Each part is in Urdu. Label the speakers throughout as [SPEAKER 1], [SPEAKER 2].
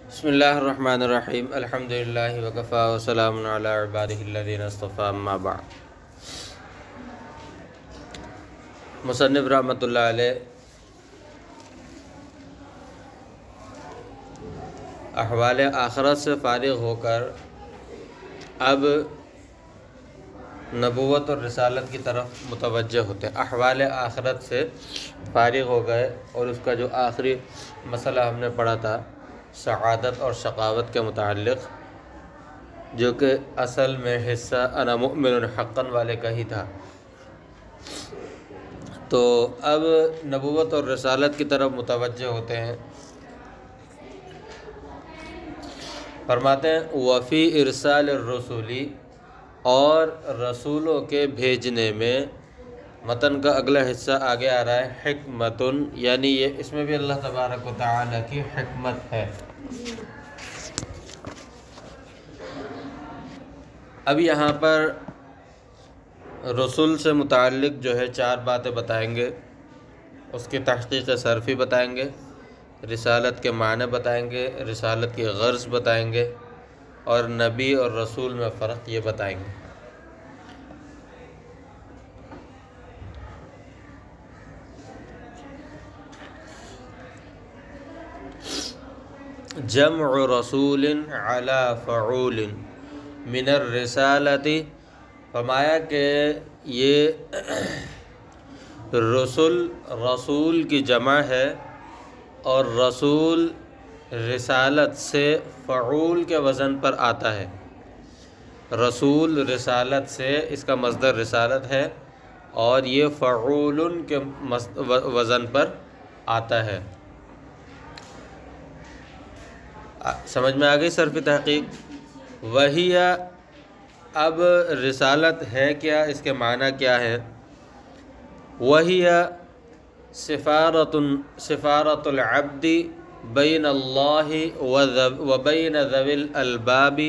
[SPEAKER 1] بسم اللہ الرحمن الرحیم الحمدللہ وکفا وسلام علی عبادہ الذین اصطفیٰ اما بعد۔ مصنف رحمۃ اللہ علیہ احوال آخرت سے فارغ ہو کر اب نبوت اور رسالت کی طرف متوجہ ہوتے ہیں۔ احوال آخرت سے فارغ ہو گئے اور اس کا جو آخری مسئلہ ہم نے پڑھا تھا سعادت اور شقاوت کے متعلق، جو کہ اصل میں حصہ انا مؤمن حقا والے کا ہی تھا، تو اب نبوت اور رسالت کی طرف متوجہ ہوتے ہیں۔ فرماتے ہیں وفی ارسال الرسولی، اور رسولوں کے بھیجنے میں، متن کا اگلا حصہ آگے آ رہا ہے حکمتن، یعنی یہ اس میں بھی اللہ تبارک و تعالیٰ کی حکمت ہے۔ اب یہاں پر رسول سے متعلق جو ہے 4 باتیں بتائیں گے، اس کی تحقیق صرفی بتائیں گے، رسالت کے معنی بتائیں گے، رسالت کی غرض بتائیں گے، اور نبی اور رسول میں فرق یہ بتائیں گے۔ جمع رسول علی فعول من الرسالت، فرمایا کہ یہ رسول کی جمع ہے، اور رسول رسالت سے فعول کے وزن پر آتا ہے۔ رسول رسالت سے، اس کا مصدر رسالت ہے، اور یہ فعول کے وزن پر آتا ہے۔ سمجھ میں آ گئی صرفی تحقیق؟ وہی اب رسالت ہے کیا، اس کے معنی کیا ہے؟ وہی سفارت العبد بین اللہ وبین ذوی الالباب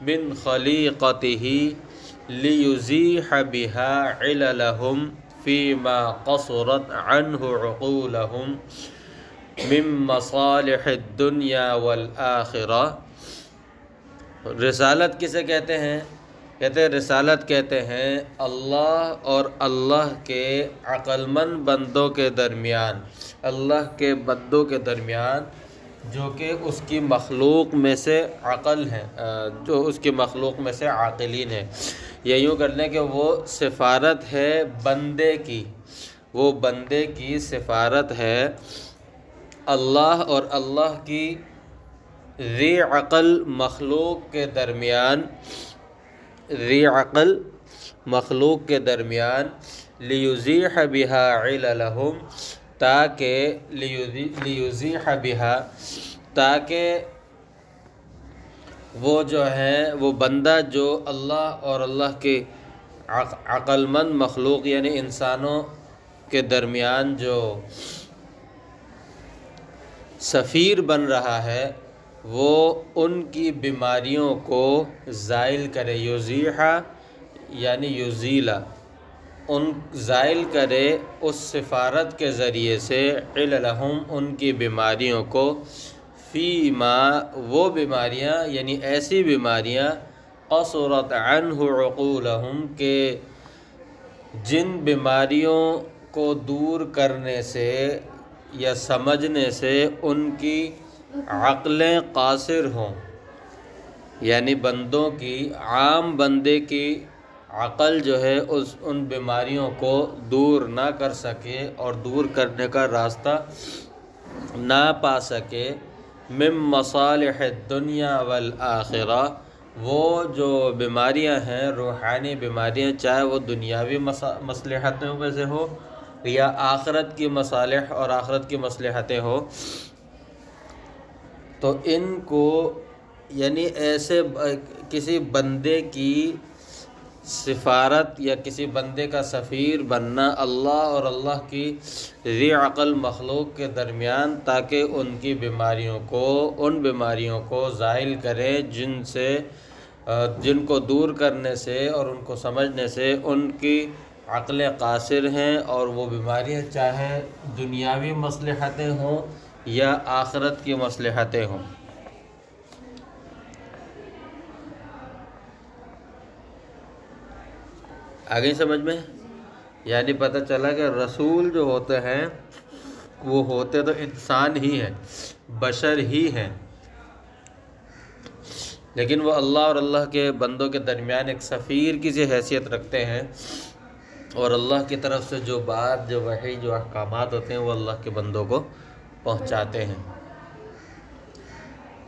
[SPEAKER 1] من خلیقتہ لیزیح بها عللہم فیما قصرت عنہ عقولہم من مصالح الدنیا والآخرہ۔ رسالت کسے کہتے ہیں؟ کہتے ہیں رسالت کہتے ہیں اللہ اور اللہ کے عقل مند بندوں کے درمیان، اللہ کے بندوں کے درمیان جو کہ اس کی مخلوق میں سے عقل ہیں، جو اس کی مخلوق میں سے عاقلین ہیں، یہ یوں کر لیں کہ وہ سفارت ہے بندے کی، وہ بندے کی سفارت ہے اللہ اور اللہ کی ذی عقل مخلوق کے درمیان، ذی عقل مخلوق کے درمیان، لیزیح بها عللہم، تاکہ لیزیح بها، تاکہ وہ جو ہیں، وہ بندہ جو اللہ اور اللہ کی عقل مند مخلوق یعنی انسانوں کے درمیان جو سفیر بن رہا ہے، وہ ان کی بیماریوں کو زائل کرے۔ یزیح یعنی یزیلا، ان زائل کرے اس سفارت کے ذریعے سے عللہم، ان کی بیماریوں کو، فیما وہ بیماریاں یعنی ایسی بیماریاں قصرت عنہ عقولہم کہ جن بیماریوں کو دور کرنے سے یا سمجھنے سے ان کی عقلیں قاصر ہوں، یعنی بندوں کی، عام بندے کی عقل جو ہے ان بیماریوں کو دور نہ کر سکے اور دور کرنے کا راستہ نہ پا سکے۔ من مصالح الدنیا والآخرہ، وہ جو بیماریاں ہیں روحانی بیماریاں، چاہے وہ دنیاوی مصلحتوں میں سے ہو یا آخرت کی مصالح اور آخرت کی مصلحتیں ہو، تو ان کو یعنی ایسے کسی بندے کی سفارت یا کسی بندے کا سفیر بننا اللہ اور اللہ کی ذی عقل مخلوق کے درمیان، تاکہ ان کی بیماریوں کو، ان بیماریوں کو زائل کرے جن کو دور کرنے سے اور ان کو سمجھنے سے ان کی عقلیں قاصر ہیں، اور وہ بیماریاں چاہے دنیاوی مصلحتیں ہوں یا آخرت کی مصلحتیں ہوں۔ آگے سمجھ میں؟ یعنی پتہ چلا کہ رسول جو ہوتے ہیں وہ ہوتے تو انسان ہی ہیں، بشر ہی ہیں، لیکن وہ اللہ اور اللہ کے بندوں کے درمیان ایک سفیر کی سی حیثیت رکھتے ہیں، اور اللہ کی طرف سے جو بات، جو وحی، جو احکامات ہوتے ہیں وہ اللہ کے بندوں کو پہنچاتے ہیں۔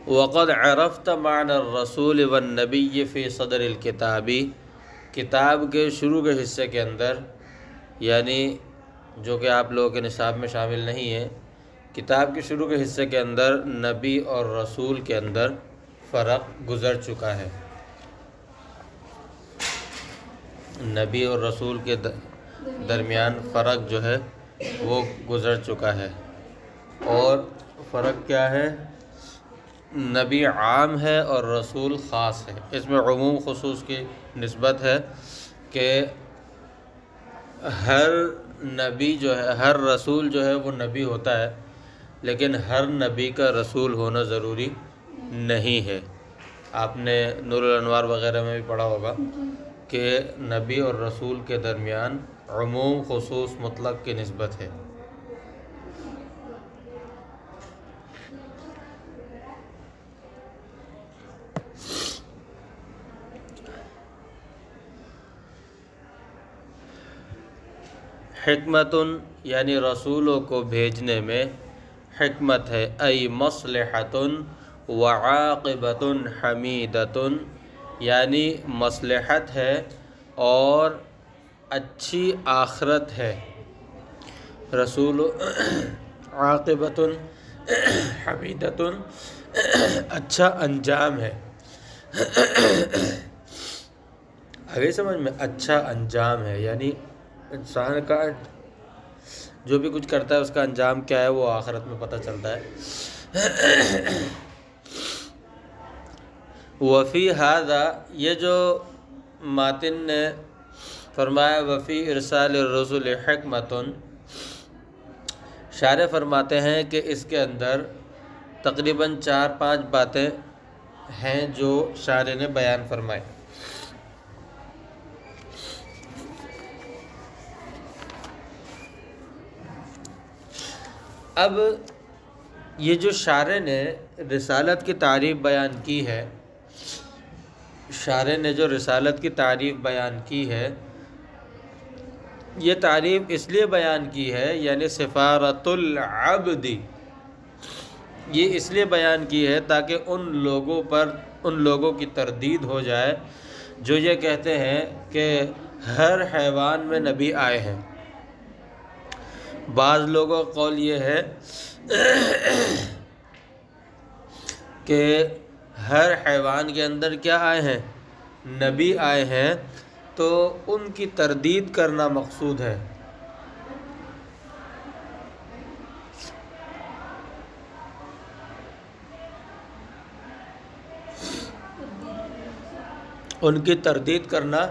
[SPEAKER 1] وَقَدْ عَرَفْتَ مَعْنَى الرَّسُولِ وَالنَّبِيِّ فِي صَدْرِ الْكِتَابِ، کتاب کے شروع کے حصے کے اندر، یعنی جو کہ آپ لوگوں کے نصاب میں شامل نہیں ہے، کتاب کے شروع کے حصے کے اندر نبی اور رسول کے اندر فرق گزر چکا ہے، نبی اور رسول کے درمیان فرق جو ہے وہ گزر چکا ہے۔ اور فرق کیا ہے؟ نبی عام ہے اور رسول خاص ہے۔ اس میں عموم خصوص کی نسبت ہے کہ ہر نبی جو ہے، ہر رسول جو ہے وہ نبی ہوتا ہے، لیکن ہر نبی کا رسول ہونا ضروری نہیں ہے۔ آپ نے نور الانوار وغیرہ میں بھی پڑھا ہوگا کہ نبی اور رسول کے درمیان عموم خصوص مطلق کی نسبت ہے۔ حکمتن یعنی رسولوں کو بھیجنے میں حکمت ہے، ای مصلحتن وعاقبتن حمیدتن، یعنی مصلحت ہے اور اچھی آخرت ہے، رسول عاقبتن حمیدتن اچھا انجام ہے۔ آگے سمجھ میں؟ اچھا انجام ہے، یعنی انسان کا جو بھی کچھ کرتا ہے اس کا انجام کیا ہے وہ آخرت میں پتہ چلتا ہے۔ وفی ھذا، یہ جو ماتن نے فرمایا وفی ارسال الرسل حکمتن، شارح فرماتے ہیں کہ اس کے اندر تقریباً 4-5 باتیں ہیں جو شارح نے بیان فرمائی۔ اب یہ جو شارح نے رسالت کی تعریف بیان کی ہے، شارح نے جو رسالت کی تعریف بیان کی ہے، یہ تعریف اس لیے بیان کی ہے، یعنی سفارت العبد، یہ اس لیے بیان کی ہے تاکہ ان لوگوں کی تردید ہو جائے جو یہ کہتے ہیں کہ ہر حیوان میں نبی آئے ہیں۔ بعض لوگوں کا قول یہ ہے کہ ہر حیوان کے اندر کیا آئے ہیں؟ نبی آئے ہیں، تو ان کی تردید کرنا مقصود ہے۔ ان کی تردید کرنا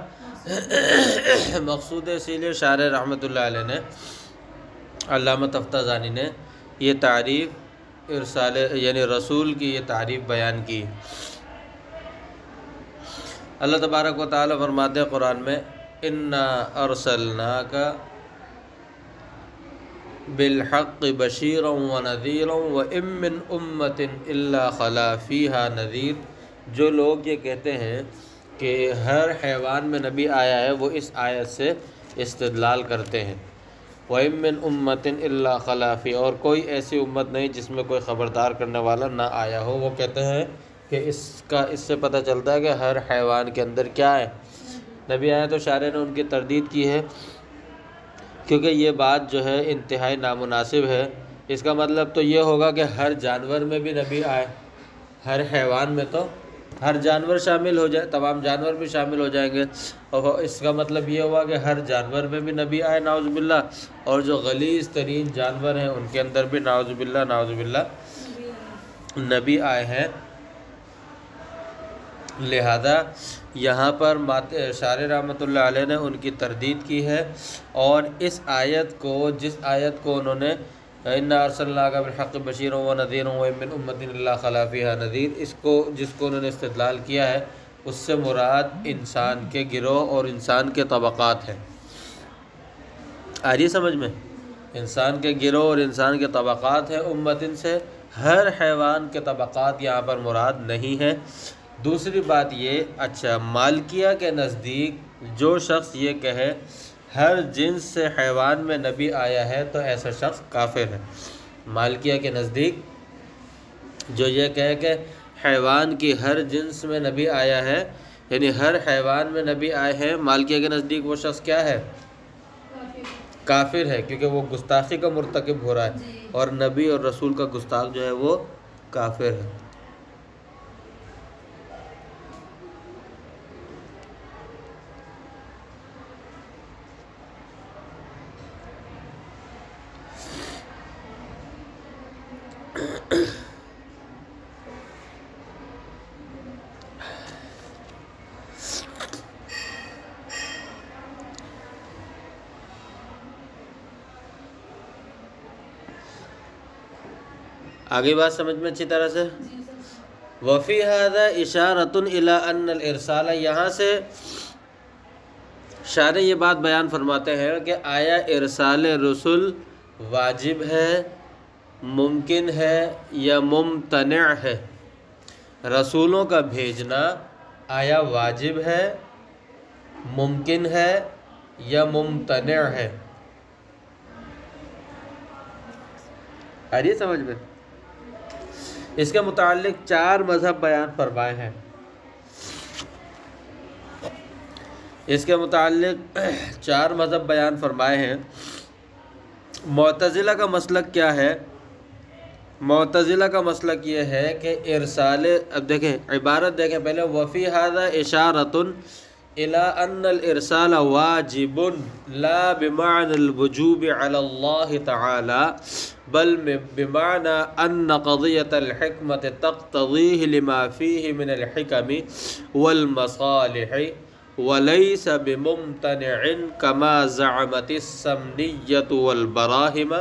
[SPEAKER 1] مقصود ہے، اسی لیے شارح رحمۃ اللہ علیہ نے، علامہ تفتازانی نے یہ تعریف ارسال یعنی رسول کی یہ تعریف بیان کی۔ اللہ تبارک و تعالی فرماتے ہیں قرآن میں، انا ارسلناک بالحق بشیرا ونذیرا وان من امۃ الا خلا فیہا نذیر، جو لوگ یہ کہتے ہیں کہ ہر حیوان میں نبی آیا ہے، وہ اس آیت سے استدلال کرتے ہیں۔ وَإِن مِّنْ أُمَّةٍ إِلَّا خَلَا فِيهَا، اور کوئی ایسی امت نہیں جس میں کوئی خبردار کرنے والا نہ آیا ہو۔ وہ کہتے ہیں کہ اس سے پتہ چلتا ہے کہ ہر حیوان کے اندر کیا ہے؟ نبی آیا۔ تو شارح نے ان کی تردید کی ہے، کیونکہ یہ بات جو ہے انتہائی نامناسب ہے۔ اس کا مطلب تو یہ ہوگا کہ ہر جانور میں بھی نبی آئے، ہر حیوان میں تو ہر جانور شامل ہو جائے، تمام جانور بھی شامل ہو جائیں گے، اور اس کا مطلب یہ ہوا کہ ہر جانور میں بھی نبی آئے نعوذ باللہ، اور جو غلیظ ترین جانور ہیں ان کے اندر بھی نعوذ باللہ نبی آئے ہیں۔ لہذا یہاں پر شارح رحمۃ اللہ علیہ نے ان کی تردید کی ہے، اور اس آیت کو، جس آیت کو انہوں نے اِنَّا أَرْسَلْنَاكَ بِالْحَقِّ بَشِيرًا وَنَذِيرًا وَإِن مِّنْ أُمَّةٍ إِلَّا خَلَا فِيهَا نَذِيرٌ، جس کو انہوں نے استدلال کیا ہے اس سے مراد انسان کے گروہ اور انسان کے طبقات ہیں۔ آ رہی سمجھ میں؟ انسان کے گروہ اور انسان کے طبقات ہیں امتن سے، ہر حیوان کے طبقات یہاں پر مراد نہیں ہے۔ دوسری بات یہ، اچھا مالکیہ کے نزدیک جو شخص یہ کہے ہر جنس سے حیوان میں نبی آیا ہے تو ایسا شخص کافر ہے۔ مالکیہ کے نزدیک جو یہ کہے کہ حیوان کی ہر جنس میں نبی آیا ہے، یعنی ہر حیوان میں نبی آئے ہیں، مالکیہ کے نزدیک وہ شخص کیا ہے؟ کافر ہے، کیونکہ وہ گستاخی کا مرتکب ہو رہا ہے، اور نبی اور رسول کا گستاخ جو ہے وہ کافر ہے۔ آگے بات سمجھ میں اچھی طرح سے؟ وفی ھذا اشارۃ الی ان الارسال، یہاں سے شارح یہ بات بیان فرماتے ہیں کہ آیا ارسال رسول واجب ہے، ممکن ہے یا ممتنع ہے؟ رسولوں کا بھیجنا آیا واجب ہے، ممکن ہے یا ممتنع ہے؟ آ رہی ہے سمجھ میں؟ اس کے متعلق 4 مذہب بیان فرمائے ہیں۔ اس کے متعلق 4 مذہب بیان فرمائے ہیں۔ معتزلہ کا مسلک کیا ہے؟ معتزلہ کا مسلک یہ ہے کہ ارسال، اب دیکھیں عبارت دیکھیں پہلے، وفی ھذا اشارۃ الی ان الارسال واجب لا بمعنى الوجوب على الله تعالى بل بمعنى ان قضية الحكمة تقتضيه لما فيه من الحكم والمصالح وليس بممتنع كما زعمت السمنية والبراهمة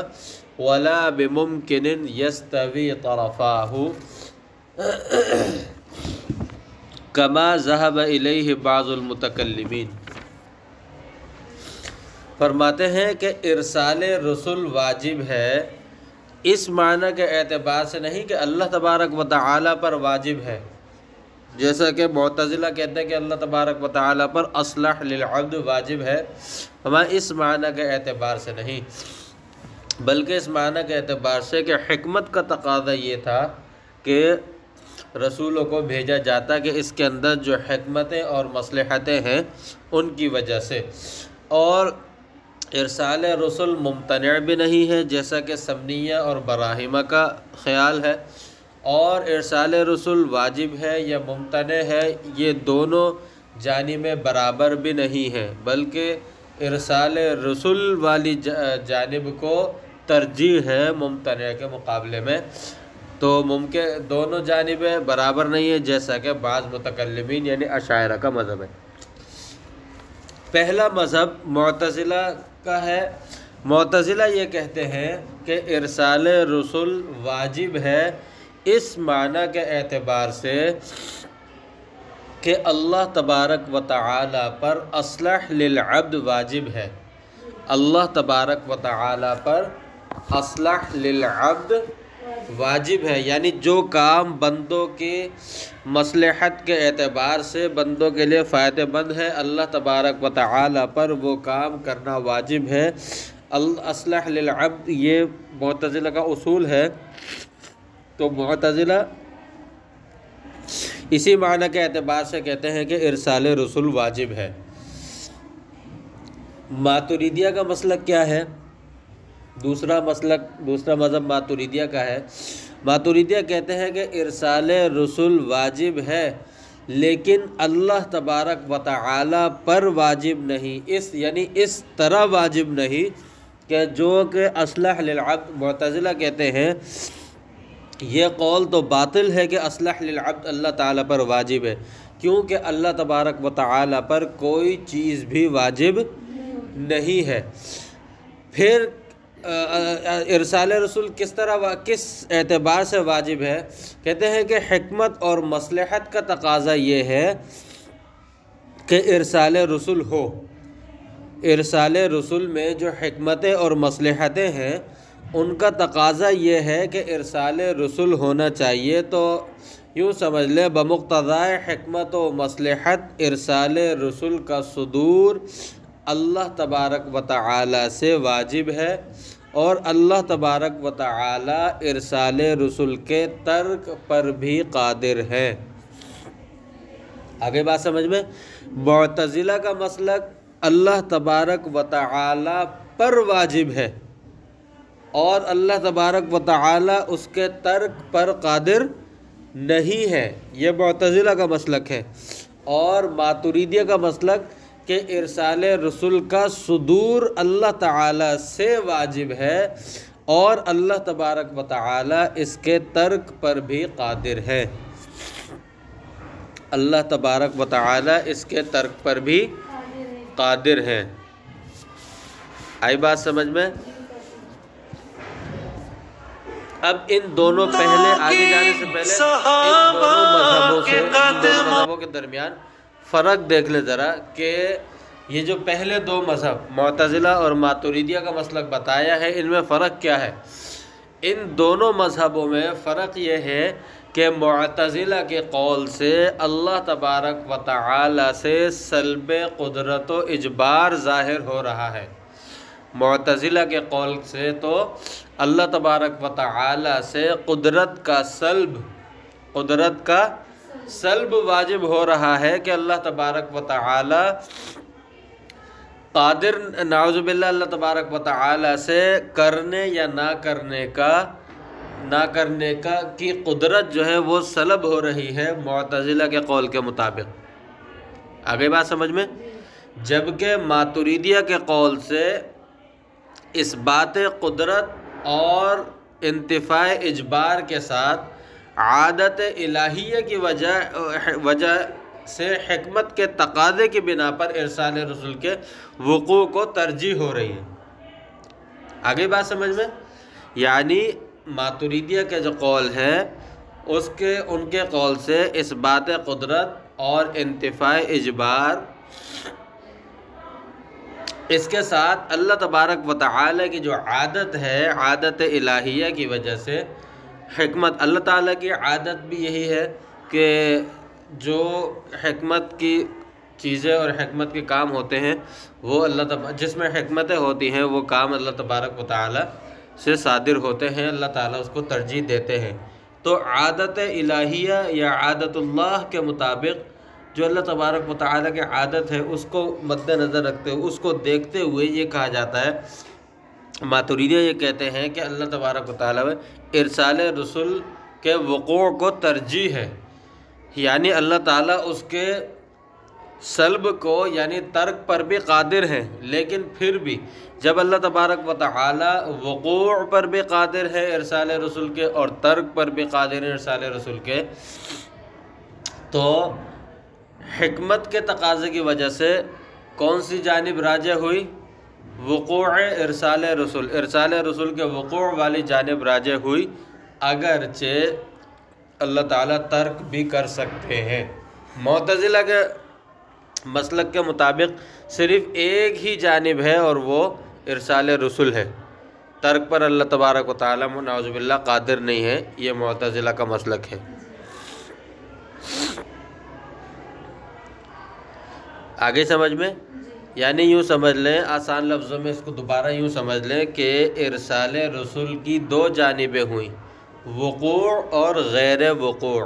[SPEAKER 1] ولا بممكن يستوي طرفاه كما ذهب إليه بعض المتكلمين۔ فرماتے ہیں کہ ارسال رسول واجب ہے اس معنی کے اعتبار سے نہیں کہ اللہ تبارک و تعالیٰ پر واجب ہے، جیسا کہ معتزلہ کہتے ہیں کہ اللہ تبارک و تعالیٰ پر اصلح للعبد واجب ہے، ہمارا اس معنی کے اعتبار سے نہیں، بلکہ اس معنی کے اعتبار سے کہ حکمت کا تقاضا یہ تھا کہ رسولوں کو بھیجا جاتا کہ اس کے اندر جو حکمتیں اور مصلحتیں ہیں ان کی وجہ سے، اور ارسال رسول ممتنع بھی نہیں ہے جیسا کہ سمنیہ اور براہمہ کا خیال ہے، اور ارسال رسول واجب ہے یا ممتنع ہے یہ دونوں جانبیں برابر بھی نہیں ہیں، بلکہ ارسال رسول والی جانب کو ترجیح ہے ممتنع کے مقابلے میں، تو ممکن دونوں جانبیں برابر نہیں ہیں جیسا کہ بعض متکلمین یعنی اشاعرہ کا مذہب ہے۔ پہلا مذہب معتزلہ کا ہے۔ معتزلہ یہ کہتے ہیں کہ ارسال رسول واجب ہے اس معنی کے اعتبار سے کہ اللہ تبارک و تعالی پر اصلح للعبد واجب ہے، اللہ تبارک و تعالی پر اصلح للعبد واجب ہے، یعنی جو کام بندوں کی مصلحت کے اعتبار سے بندوں کے لیے فائدہ مند ہے اللہ تبارک و تعالی پر وہ کام کرنا واجب ہے۔ اصلح للعبد یہ معتزلہ کا اصول ہے، تو معتزلہ اسی معنی کے اعتبار سے کہتے ہیں کہ ارسال رسول واجب ہے۔ ماتریدیہ کا مسلک کیا ہے؟ دوسرا مذہب ماتریدیہ کا ہے۔ ماتریدیہ کہتے ہیں کہ ارسال رسول واجب ہے لیکن اللہ تبارک و تعالی پر واجب نہیں، یعنی اس طرح واجب نہیں کہ جو کہ اصلح للعبد۔ معتزلہ کہتے ہیں یہ قول تو باطل ہے کہ اصلح للعبد اللہ تعالیٰ پر واجب ہے، کیونکہ اللہ تبارک و تعالیٰ پر کوئی چیز بھی واجب نہیں ہے۔ پھر ارسال رسول کس اعتبار سے واجب ہے؟ کہتے ہیں کہ حکمت اور مصلحت کا تقاضا یہ ہے کہ ارسال رسول ہو۔ ارسال رسول میں جو حکمتیں اور مصلحتیں ہیں ان کا تقاضا یہ ہے کہ ارسال رسول ہونا چاہیے، تو یوں سمجھ لیں بمقتضائے حکمت و مصلحت ارسال رسول کا صدور اللہ تبارک و تعالی سے واجب ہے، اور اللہ تبارک و تعالی ارسال رسول کے ترک پر بھی قادر ہے۔ آگے بات سمجھ میں؟ معتزلہ کا مسلک اللہ تبارک و تعالی پر واجب ہے اور اللہ تبارک و تعالی اس کے ترک پر قادر نہیں ہے، یہ معتزلہ کا مسلک ہے۔ اور ماتریدیہ کا مسلک کہ ارسال رسول کا صدور اللہ تعالی سے واجب ہے اور اللہ تبارک و تعالی اس کے ترک پر بھی قادر ہے۔ اللہ تبارک و تعالی اس کے ترک پر بھی قادر ہے۔ آئی بات سمجھ میں؟ اب ان دونوں پہلے آگے جانے سے پہلے ان دونوں مذہبوں کے درمیان فرق دیکھ لے ذرا، کہ یہ جو پہلے دو مذہب معتزلہ اور ماتریدیہ کا مسلک بتایا ہے، ان میں فرق کیا ہے؟ ان دونوں مذہبوں میں فرق یہ ہے کہ معتزلہ کے قول سے اللہ تبارک و تعالی سے سلب قدرت و اجبار ظاہر ہو رہا ہے۔ معتزلہ کے قول سے تو اللہ تبارک و تعالی سے قدرت کا سلب واجب ہو رہا ہے کہ اللہ تبارک و تعالی قادر، نعوذ باللہ، اللہ تبارک و تعالی سے کرنے یا نہ کرنے کا کی قدرت جو ہے وہ سلب ہو رہی ہے معتزلہ کے قول کے مطابق۔ آگے بات سمجھ میں؟ جبکہ ماتریدیہ کے قول سے اس بات قدرت اور انتفاع اجبار کے ساتھ عادت الہیہ کی وجہ سے حکمت کے تقاضے کی بنا پر ارسال رسول کے وقوع کو ترجیح ہو رہی ہے۔ آگے بات سمجھ میں؟ یعنی ماتریدیہ کے جو قول ہے ان کے قول سے اس بات قدرت اور انتفاع اجبار، اس کے ساتھ اللہ تبارک و تعالی کی جو عادت ہے، عادت الہیہ کی وجہ سے حکمت، اللہ تعالیٰ کی عادت بھی یہی ہے کہ جو حکمت کی چیزیں اور حکمت کے کام ہوتے ہیں وہ جس میں حکمتیں ہوتی ہیں وہ کام اللہ تبارک و تعالی سے صادر ہوتے ہیں، اللہ تعالیٰ اس کو ترجیح دیتے ہیں۔ تو عادت الہیہ یا عادت اللہ کے مطابق جو اللہ تبارک و تعالیٰ کی عادت ہے اس کو مد نظر رکھتے ہوئے، اس کو دیکھتے ہوئے یہ کہا جاتا ہے، ماتریدیہ یہ کہتے ہیں کہ اللہ تبارک و تعالیٰ میں ارسال رسول کے وقوع کو ترجیح ہے، یعنی اللہ تعالیٰ اس کے سلب کو یعنی ترک پر بھی قادر ہیں، لیکن پھر بھی جب اللہ تبارک و تعالی وقوع پر بھی قادر ہے ارسال رسول کے اور ترک پر بھی قادر ہے ارسال رسول کے، تو حکمت کے تقاضے کی وجہ سے کون سی جانب راجع ہوئی؟ وقوع ارسال رسول کے وقوع والی جانب راجع ہوئی، اگرچہ اللہ تعالیٰ ترک بھی کر سکتے ہیں۔ معتزلہ کے مسلک کے مطابق صرف ایک ہی جانب ہے اور وہ ارسال رسول ہے، ترک پر اللہ تبارک و تعالیٰ نعوذ باللہ قادر نہیں ہے، یہ معتزلہ کا مسلک ہے۔ آگے سمجھ میں؟ یعنی یوں سمجھ لیں، آسان لفظوں میں اس کو دوبارہ یوں سمجھ لیں کہ ارسال رسول کی دو جانبیں ہوئیں، وقوع اور غیر وقوع،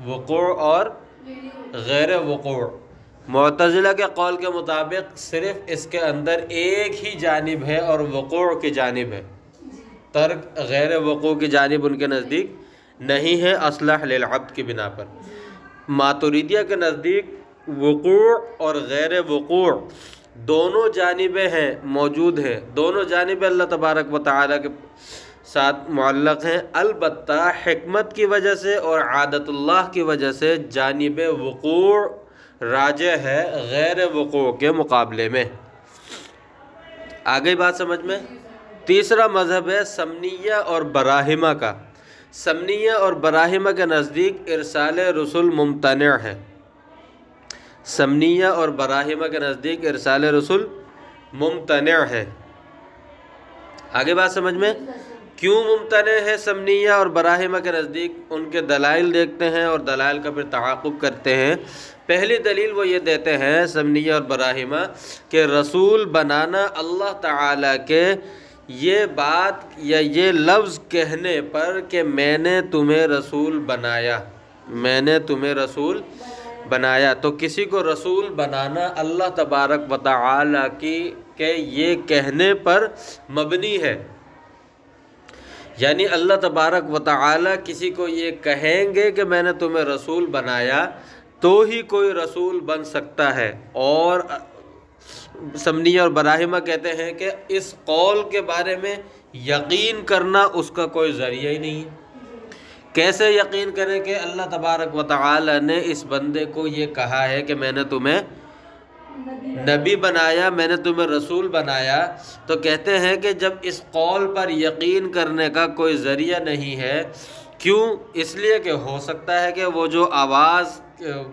[SPEAKER 1] وقوع اور غیر وقوع۔ معتزلہ کے قول کے مطابق صرف اس کے اندر ایک ہی جانب ہے اور وقوع کی جانب ہے، ترک غیر وقوع کی جانب ان کے نزدیک نہیں ہے اصلح للعبد کی بنا پر۔ ماتریدیہ کے نزدیک وقوع اور غیر وقوع دونوں جانبیں ہیں، موجود ہیں، دونوں جانبیں اللہ تبارک و تعالیٰ کے ساتھ معلق ہیں، البتہ حکمت کی وجہ سے اور عادت اللہ کی وجہ سے جانب وقوع راجع ہے غیر وقوع کے مقابلے میں۔ آگے بات سمجھ میں؟ تیسرا مذہب ہے سمنیہ اور براہمہ کا۔ سمنیہ اور براہمہ کے نزدیک ارسال رسول ممتنع ہے، سمنیہ اور براہیمہ کے نزدیک ارسال رسول ممتنع ہے۔ آگے بات سمجھ میں؟ کیوں ممتنع ہے سمنیہ اور براہیمہ کے نزدیک؟ ان کے دلائل دیکھتے ہیں اور دلائل کا پھر تعاقب کرتے ہیں۔ پہلی دلیل وہ یہ دیتے ہیں سمنیہ اور براہیمہ کہ رسول بنانا اللہ تعالیٰ کے یہ بات یا یہ لفظ کہنے پر کہ میں نے تمہیں رسول بنایا، میں نے تمہیں رسول بنایا، تو کسی کو رسول بنانا اللہ تبارک و تعالیٰ کی کہ یہ کہنے پر مبنی ہے۔ یعنی اللہ تبارک و تعالیٰ کسی کو یہ کہیں گے کہ میں نے تمہیں رسول بنایا تو ہی کوئی رسول بن سکتا ہے۔ اور سمنیہ اور براہیمہ کہتے ہیں کہ اس قول کے بارے میں یقین کرنا اس کا کوئی ذریعہ ہی نہیں ہے۔ کیسے یقین کریں کہ اللہ تبارک و تعالی نے اس بندے کو یہ کہا ہے کہ میں نے تمہیں نبی بنایا، میں نے تمہیں رسول بنایا؟ تو کہتے ہیں کہ جب اس قول پر یقین کرنے کا کوئی ذریعہ نہیں ہے، کیوں؟ اس لیے کہ ہو سکتا ہے کہ وہ جو آواز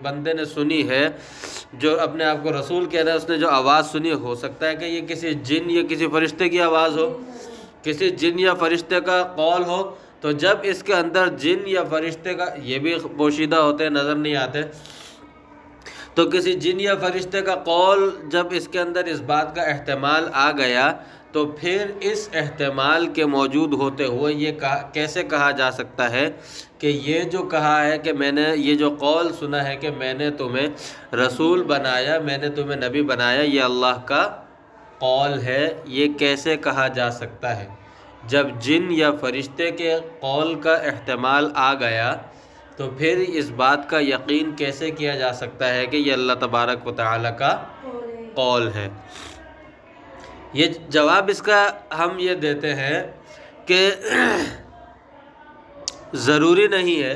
[SPEAKER 1] بندے نے سنی ہے، جو اپنے آپ کو رسول کہہ رہا ہے، اس نے جو آواز سنی، ہو سکتا ہے کہ یہ کسی جن یا کسی فرشتے کی آواز ہو، کسی جن یا فرشتے کا قول ہو۔ تو جب اس کے اندر جن یا فرشتے کا، یہ بھی پوشیدہ ہوتے ہیں، نظر نہیں آتے، تو کسی جن یا فرشتے کا قول جب اس کے اندر اس بات کا احتمال آ گیا، تو پھر اس احتمال کے موجود ہوتے ہوئے یہ کیسے کہا جا سکتا ہے کہ یہ جو کہا ہے کہ میں نے، یہ جو قول سنا ہے کہ میں نے تمہیں رسول بنایا، میں نے تمہیں نبی بنایا، یہ اللہ کا قول ہے؟ یہ کیسے کہا جا سکتا ہے؟ جب جن یا فرشتے کے قول کا احتمال آ گیا تو پھر اس بات کا یقین کیسے کیا جا سکتا ہے کہ یہ اللہ تبارک و تعالی کا قول ہے؟ یہ جواب اس کا ہم یہ دیتے ہیں کہ ضروری نہیں ہے،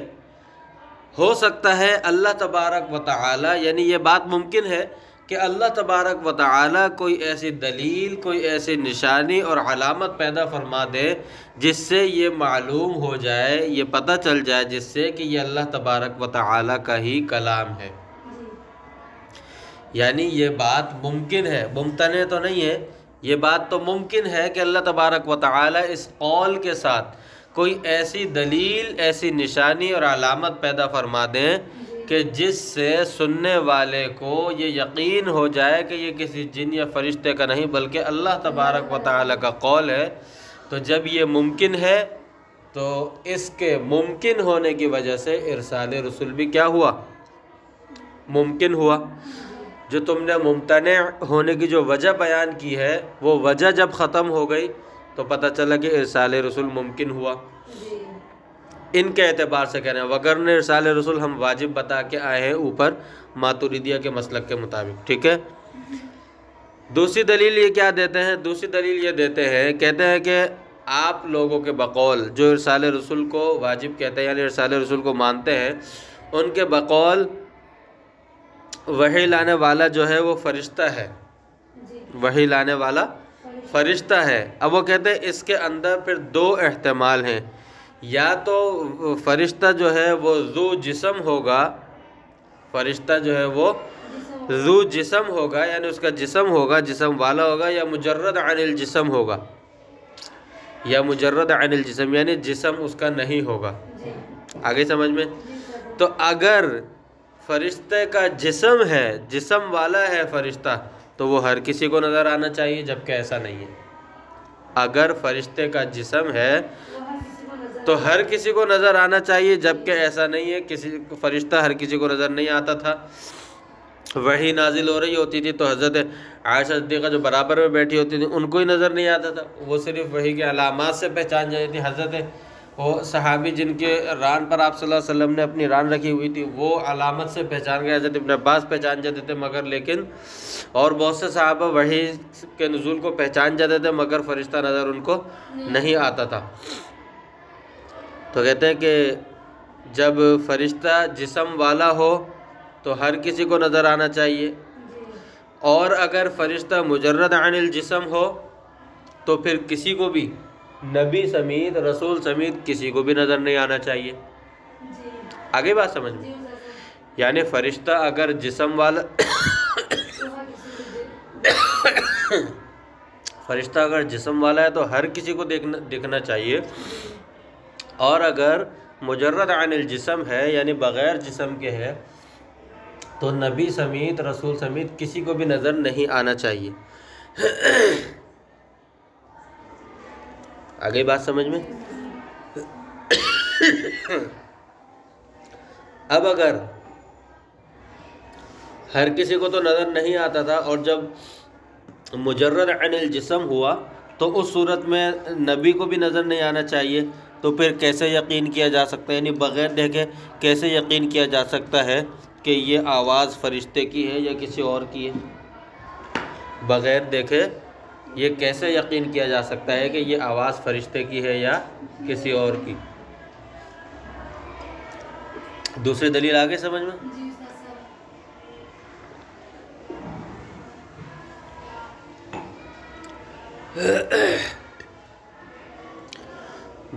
[SPEAKER 1] ہو سکتا ہے اللہ تبارک و تعالی، یعنی یہ بات ممکن ہے کہ اللہ تبارک و تعالی کوئی ایسی دلیل، کوئی ایسی نشانی اور علامت پیدا فرما دے جس سے یہ معلوم ہو جائے، یہ پتہ چل جائے جس سے کہ یہ اللہ تبارک و تعالی کا ہی کلام ہے۔ یعنی یہ بات ممکن ہے، ممتنع تو نہیں ہے، یہ بات تو ممکن ہے کہ اللہ تبارک و تعالی اس قول کے ساتھ کوئی ایسی دلیل، ایسی نشانی اور علامت پیدا فرما دیں کہ جس سے سننے والے کو یہ یقین ہو جائے کہ یہ کسی جن یا فرشتے کا نہیں بلکہ اللہ تبارک و تعالی کا قول ہے۔ تو جب یہ ممکن ہے تو اس کے ممکن ہونے کی وجہ سے ارسال رسول بھی کیا ہوا؟ ممکن ہوا۔ جو تم نے ممتنع ہونے کی جو وجہ بیان کی ہے، وہ وجہ جب ختم ہو گئی تو پتہ چلا کہ ارسال رسول ممکن ہوا۔ ان کے اعتبار سے کہہ رہے ہیں، وگرنہ ارسال رسول ہم واجب بتا کے آئے ہیں اوپر ماتریدیہ کے مسلک کے مطابق، ٹھیک ہے۔ دوسری دلیل یہ کیا دیتے ہیں؟ دوسری دلیل یہ دیتے ہیں، کہتے ہیں کہ آپ لوگوں کے بقول جو ارسال رسول کو واجب کہتے ہیں، یعنی ارسال رسول کو مانتے ہیں، ان کے بقول وحی لانے والا جو ہے وہ فرشتہ ہے، وحی لانے والا فرشتہ ہے۔ اب وہ کہتے ہیں اس کے اندر پھر دو احتمال ہیں، یا تو فرشتہ جو ہے وہ ذو جسم ہوگا، فرشتہ جو ہے وہ ذو جسم ہوگا، یعنی اس کا جسم ہوگا، جسم والا ہوگا، یا مجرد عن الجسم ہوگا، یا مجرد عن الجسم یعنی جسم اس کا نہیں ہوگا۔ آگے سمجھ میں؟ تو اگر فرشتے کا جسم ہے، جسم والا ہے فرشتہ، تو وہ ہر کسی کو نظر آنا چاہیے، جبکہ ایسا نہیں ہے۔ اگر فرشتے کا جسم ہے تو ہر کسی کو نظر آنا چاہیے، جبکہ ایسا نہیں ہے، کسی فرشتہ ہر کسی کو نظر نہیں آتا تھا۔ وحی نازل ہو رہی ہوتی تھی تو حضرت عائشہ صدیقہ جو برابر میں بیٹھی ہوتی تھی ان کو ہی نظر نہیں آتا تھا، وہ صرف وحی کے علامات سے پہچان جاتی تھی۔ حضرت وہ صحابی جن کے ران پر آپ صلی اللہ علیہ وسلم نے اپنی ران رکھی ہوئی تھی، وہ علامت سے پہچان گئے، حضرت ابن عباس پہچان جاتے تھے، مگر لیکن اور بہت سے صحابہ وحی کے نزول کو پہچان جاتے تھے، مگر فرشتہ نظر ان کو نہیں آتا تھا۔ تو کہتے ہیں کہ جب فرشتہ جسم والا ہو تو ہر کسی کو نظر آنا چاہیے، اور اگر فرشتہ مجرد عن الجسم ہو تو پھر کسی کو بھی، نبی سمیت، رسول سمیت، کسی کو بھی نظر نہیں آنا چاہیے۔ آگے بات سمجھ میں؟ یعنی فرشتہ اگر جسم والا فرشتہ اگر جسم والا ہے تو ہر کسی کو دکھنا چاہیے، اور اگر مجرد عن الجسم ہے یعنی بغیر جسم کے ہے تو نبی سمیت رسول سمیت کسی کو بھی نظر نہیں آنا چاہیے۔ آگے بات سمجھ میں؟ اب اگر ہر کسی کو تو نظر نہیں آتا تھا اور جب مجرد عن الجسم ہوا تو اس صورت میں نبی کو بھی نظر نہیں آنا چاہیے، تو پھر کیسے یقین کیا جا سکتا ہے، یعنی بغیر دیکھے کیسے یقین کیا جا سکتا ہے کہ یہ آواز فرشتے کی ہے یا کسی اور کی ہے؟ بغیر دیکھے یہ کیسے یقین کیا جا سکتا ہے کہ یہ آواز فرشتے کی ہے یا کسی اور کی؟ دوسری دلیل آگے سمجھ میں؟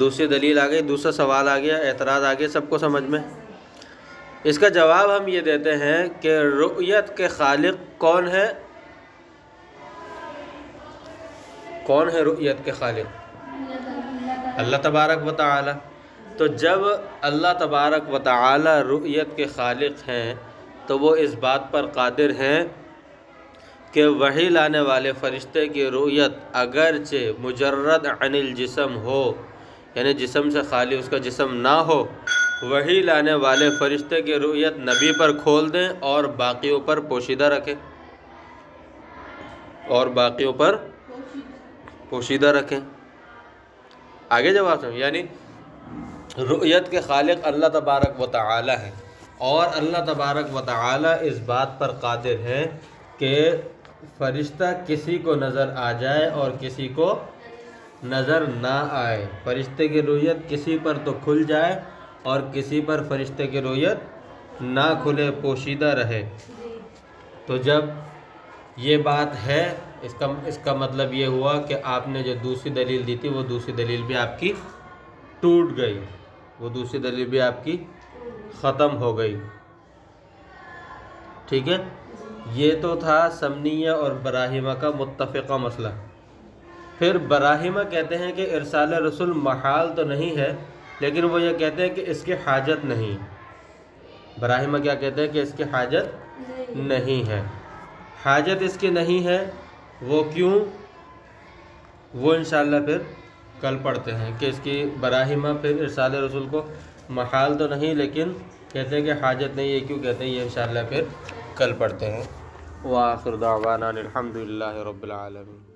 [SPEAKER 1] دوسری دلیل آ گئی، دوسرا سوال آ گیا، اعتراض آ گیا، سب کو سمجھ میں؟ اس کا جواب ہم یہ دیتے ہیں کہ رؤیت کے خالق کون ہے؟ کون ہے رؤیت کے خالق؟ اللہ تبارک و تعالی۔ تو جب اللہ تبارک و تعالی رؤیت کے خالق ہیں تو وہ اس بات پر قادر ہیں کہ وحی لانے والے فرشتے کی رؤیت اگرچہ مجرد عن الجسم ہو، یعنی جسم سے خالی اس کا جسم نہ ہو، وحی لانے والے فرشتے کی رؤیت نبی پر کھول دیں اور باقیوں پر پوشیدہ رکھیں، اور باقیوں پر پوشیدہ رکھیں۔ آگے جواب سمجھ، یعنی رؤیت کے خالق اللہ تبارک و تعالی ہے، اور اللہ تبارک و تعالی اس بات پر قادر ہے کہ فرشتہ کسی کو نظر آ جائے اور کسی کو نظر نہ آئے، فرشتے کی رؤیت کسی پر تو کھل جائے اور کسی پر فرشتے کی رؤیت نہ کھلے، پوشیدہ رہے۔ تو جب یہ بات ہے اس کا مطلب یہ ہوا کہ آپ نے جو دوسری دلیل دی تھی وہ دوسری دلیل بھی آپ کی ٹوٹ گئی، وہ دوسری دلیل بھی آپ کی ختم ہو گئی، ٹھیک ہے؟ یہ تو تھا ثمنیہ اور براہیمہ کا متفقہ مسئلہ۔ پھر براہیمہ کہتے ہیں کہ ارسال رسول محال تو نہیں ہے، لیکن وہ یہ کہتے ہیں کہ اس کی حاجت نہیں۔ براہیمہ کیا کہتے ہیں کہ اس کی حاجت نہیں ہے۔ حاجت اس کی نہیں ہے، وہ کیوں؟ وہ انشاءاللہ پھر کل پڑھتے ہیں کہ اس کی براہیمہ پھر ارسال رسول کو محال تو نہیں لیکن کہتے ہیں کہ حاجت نہیں ہے، کیوں کہتے ہیں یہ انشاءاللہ پھر کل پڑھتے ہیں۔ وآخر دعوانا الحمدللہ رب العالمین۔